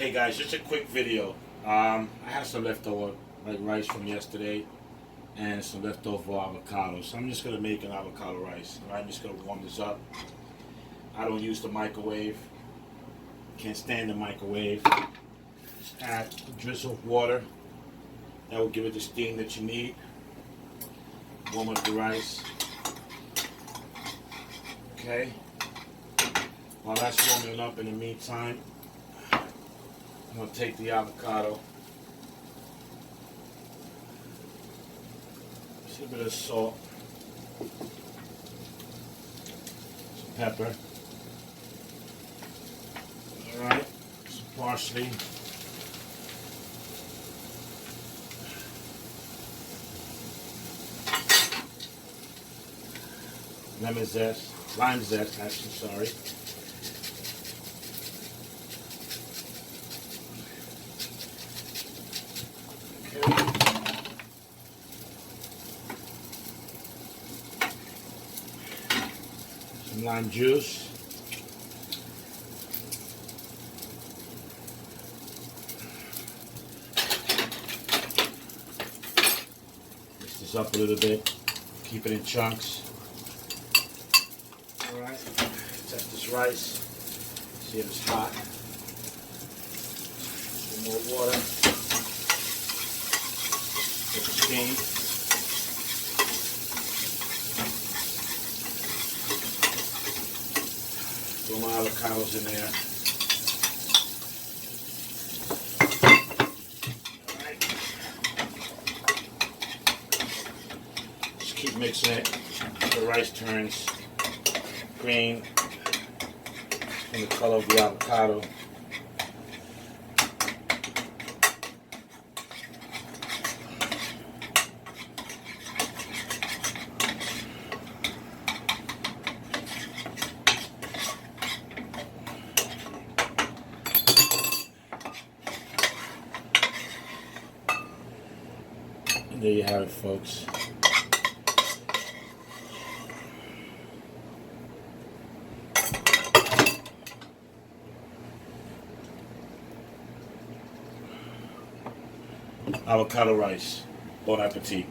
Hey guys, just a quick video. I had some leftover like rice from yesterday and some leftover avocados. So I'm just gonna make an avocado rice. Alright, I'm just gonna warm this up. I don't use the microwave. Can't stand the microwave. Just add a drizzle of water. That will give it the steam that you need. Warm up the rice. Okay. While that's warming up, in the meantime, I'm going to take the avocado, just a bit of salt, some pepper, alright, some parsley, lemon zest, lime zest, actually, sorry. Some lime juice. Mix this up a little bit. Keep it in chunks. Alright, test this rice. See if it's hot. Some more water. Get the steam. Throw my avocados in there. Alright. Just keep mixing it. The rice turns green from the color of the avocado. And there you have it, folks. Avocado rice. Bon appetit.